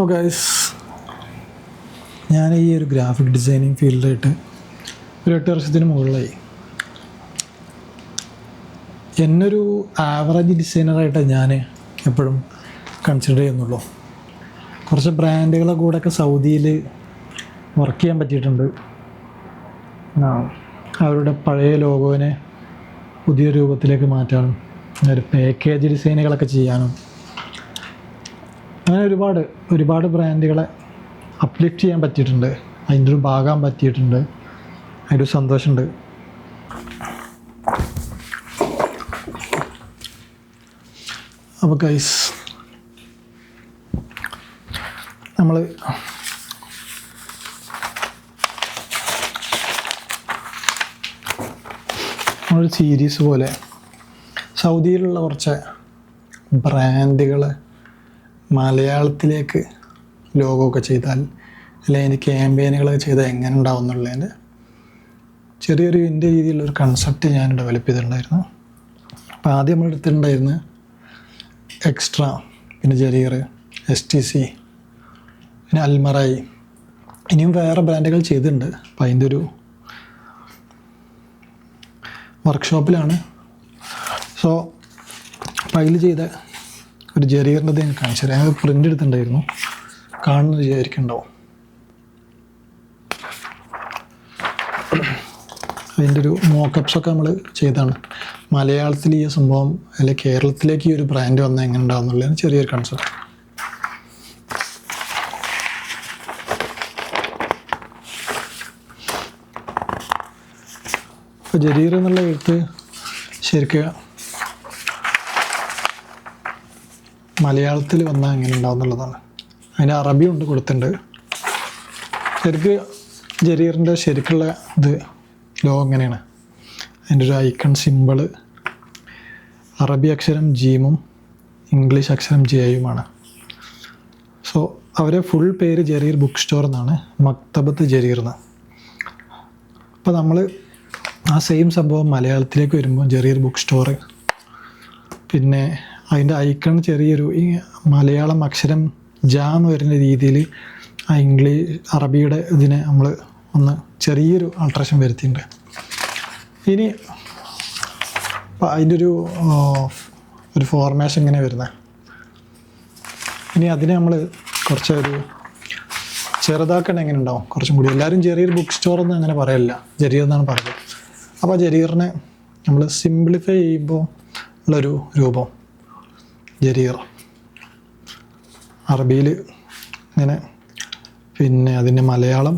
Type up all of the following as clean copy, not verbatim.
ഓ guys, ഞാൻ ഈ ഒരു ഗ്രാഫിക് ഡിസൈനിങ് ഫീൽഡിലായിട്ട് ഒരു 8 വർഷത്തിന് മുകളിലായി. എന്നൊരു ആവറേജ് ഡിസൈനറായിട്ട് ഞാൻ എപ്പോഴും കൺസിഡർ ചെയ്യുന്നുള്ളൂ. കുറച്ച് ബ്രാൻഡുകളെ കൂടെയൊക്കെ സൗദിയിൽ വർക്ക് ചെയ്യാൻ പറ്റിയിട്ടുണ്ട്. അവരുടെ പഴയ ലോഗോനെ പുതിയ രൂപത്തിലേക്ക് മാറ്റാനും ഒരു പാക്കേജ് ഡിസൈനുകളൊക്കെ ചെയ്യാനും അങ്ങനെ ഒരുപാട് ബ്രാൻഡുകളെ അപ്ലിഫ്റ്റ് ചെയ്യാൻ പറ്റിയിട്ടുണ്ട്. അതിൻ്റെ ഒരു ഭാഗം പറ്റിയിട്ടുണ്ട്. അതിൻ്റെ സന്തോഷമുണ്ട്. അപ്പോൾ ഗൈസ്, നമ്മളൊരു സീരീസ് പോലെ സൗദിയിലുള്ള കുറച്ച് ബ്രാൻഡുകൾ മലയാളത്തിലേക്ക് ലോഗോ ഒക്കെ ചെയ്താൽ, അല്ലെങ്കിൽ അതിൻ്റെ ക്യാമ്പയിനുകളൊക്കെ ചെയ്താൽ എങ്ങനെ ഉണ്ടാവും എന്നുള്ളതിൻ്റെ ചെറിയൊരു എൻ്റെ രീതിയിലുള്ളൊരു കൺസെപ്റ്റ് ഞാൻ ഡെവലപ്പ് ചെയ്തിട്ടുണ്ടായിരുന്നു. അപ്പോൾ ആദ്യം നമ്മൾ എടുത്തിട്ടുണ്ടായിരുന്നു എക്സ്ട്രാ, പിന്നെ ജരീർ, STC, പിന്നെ അൽമറായി, ഇനിയും വേറെ ബ്രാൻഡുകൾ ചെയ്തിട്ടുണ്ട്. അപ്പോൾ അതിൻ്റെ ഒരു വർക്ക്ഷോപ്പിലാണ്. സോ അപ്പോൾ അതിൽ ചെയ്ത ഒരു ജരീറിൻ്റെ ഞാൻ കാണിച്ചു തരാം. ഞാൻ പ്രിൻ്റ് എടുത്തിട്ടുണ്ടായിരുന്നു, കാണുന്നത് വിചാരിക്കുന്നുണ്ടാവും. അതിൻ്റെ ഒരു മോക്കപ്സൊക്കെ നമ്മൾ ചെയ്താണ്. മലയാളത്തിൽ ഈ സംഭവം അല്ലെങ്കിൽ കേരളത്തിലേക്ക് ഈ ഒരു ബ്രാൻഡ് വന്നാൽ എങ്ങനെ ഉണ്ടാവും എന്നുള്ളതാണ് ചെറിയൊരു കൺസെപ്റ്റ്. ഇപ്പോൾ ജരീർ എന്നുള്ള എഴുത്ത് ശരിക്കും മലയാളത്തിൽ വന്നാൽ എങ്ങനെ ഉണ്ടാവും എന്നുള്ളതാണ്. അതിന് അറബി കൊണ്ട് കൊടുത്തിട്ടുണ്ട്. ശരിക്ക് ജരീറിൻ്റെ ശരിക്കുള്ള ഇത് ലോഗോ എങ്ങനെയാണ്, അതിൻ്റെ ഒരു ഐക്കൺ സിമ്പിള് അറബി അക്ഷരം ജീമും ഇംഗ്ലീഷ് അക്ഷരം ജെയുമാണ്. സോ അവരെ ഫുൾ പേര് ജരീർ ബുക്ക് സ്റ്റോർ എന്നാണ്, മക്തബത്ത് ജരീർ എന്ന്. അപ്പോൾ നമ്മൾ ആ സെയിം സംഭവം മലയാളത്തിലേക്ക് വരുമ്പോൾ ജരീർ ബുക്ക് സ്റ്റോർ, പിന്നെ അതിൻ്റെ ഐക്കൺ ചെറിയൊരു ഈ മലയാളം അക്ഷരം ജാ എന്ന് വരുന്ന രീതിയിൽ ആ അറബിയുടെ ഇതിനെ നമ്മൾ ഒന്ന് ചെറിയൊരു ആൾട്രേഷൻ വരുത്തിയിട്ടുണ്ട്. ഇനി അതിൻ്റെ ഒരു ഫോർമേഷൻ ഇങ്ങനെ വരുന്നത്. ഇനി അതിനെ നമ്മൾ കുറച്ചൊരു ചെറുതാക്കണം എങ്ങനെ ഉണ്ടാവും കുറച്ചും കൂടി. എല്ലാവരും ജരീർ ബുക്ക് സ്റ്റോർ എന്ന് അങ്ങനെ പറയല്ല, ജരീർ എന്നാണ് പറയുന്നത്. അപ്പോൾ ജരീറിനെ നമ്മൾ സിംപ്ലിഫൈ ചെയ്യുമ്പോൾ ഉള്ളൊരു രൂപം ജരീർ അറബിയിൽ ഇങ്ങനെ, പിന്നെ അതിൻ്റെ മലയാളം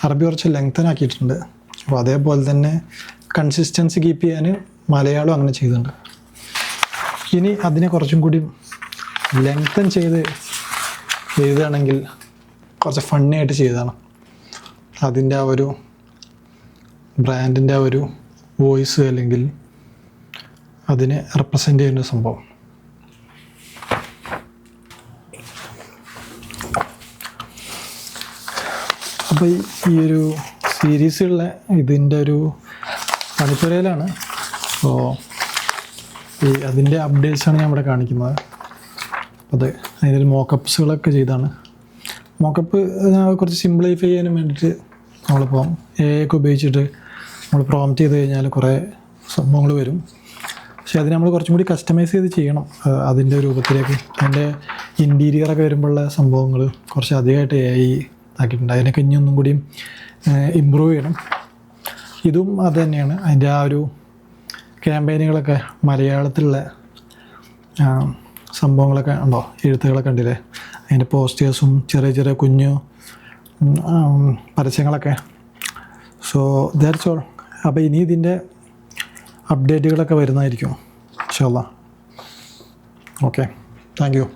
അറബി കുറച്ച് ലെങ്തനാക്കിയിട്ടുണ്ട്. അപ്പോൾ അതേപോലെ തന്നെ കൺസിസ്റ്റൻസി കീപ്പ് ചെയ്യാൻ മലയാളം അങ്ങനെ ചെയ്തിട്ടുണ്ട്. ഇനി അതിനെ കുറച്ചും കൂടി ലെങ്തൻ ചെയ്ത് എഴുതുകയാണെങ്കിൽ കുറച്ച് ഫണ്ണി ആയിട്ട് ചെയ്തതാണ്. അതിൻ്റെ ആ ഒരു ബ്രാൻഡിൻ്റെ ആ ഒരു വോയിസ് അല്ലെങ്കിൽ അതിനെ റെപ്രസെൻ്റ് ചെയ്യുന്ന സംഭവം. അപ്പോൾ ഈ ഒരു സീരീസുള്ള ഇതിൻ്റെ ഒരു പണിപ്പുരയിലാണ്. സോ അതിൻ്റെ അപ്ഡേറ്റ്സാണ് ഞാൻ ഇവിടെ കാണിക്കുന്നത്. അത് അതിൻ്റെ മോക്കപ്സുകളൊക്കെ ചെയ്താണ്. മോക്കപ്പ് കുറച്ച് സിംപ്ലിഫൈ ചെയ്യാനും വേണ്ടിയിട്ട് നമ്മളിപ്പോൾ AI ഒക്കെ ഉപയോഗിച്ചിട്ട് നമ്മൾ പ്രോംപ്റ്റ് ചെയ്ത് കഴിഞ്ഞാൽ കുറേ സംഭവങ്ങൾ വരും. പക്ഷേ അതിന് നമ്മൾ കുറച്ചും കൂടി കസ്റ്റമൈസ് ചെയ്ത് ചെയ്യണം അതിൻ്റെ രൂപത്തിലേക്ക്. അതിൻ്റെ ഇൻറ്റീരിയറൊക്കെ വരുമ്പോഴുള്ള സംഭവങ്ങൾ കുറച്ച് അധികമായിട്ട് AI ആക്കിയിട്ടുണ്ട്. അതിനൊക്കെ ഇനി ഒന്നും കൂടിയും ഇമ്പ്രൂവ് ചെയ്യണം. ഇതും അത് തന്നെയാണ്. അതിൻ്റെ ആ ഒരു ക്യാമ്പയിനുകളൊക്കെ മലയാളത്തിലുള്ള സംഭവങ്ങളൊക്കെ ഉണ്ടോ, എഴുത്തുകളൊക്കെ ഉണ്ടല്ലേ, അതിൻ്റെ പോസ്റ്റേഴ്സും ചെറിയ കുഞ്ഞു പരസ്യങ്ങളൊക്കെ. So that's all. അപ്പോൾ ഇനി ഇതിൻ്റെ അപ്ഡേറ്റുകളൊക്കെ വരുന്നതായിരിക്കും ഇൻഷാ അല്ലാഹ്. Okay, thank you.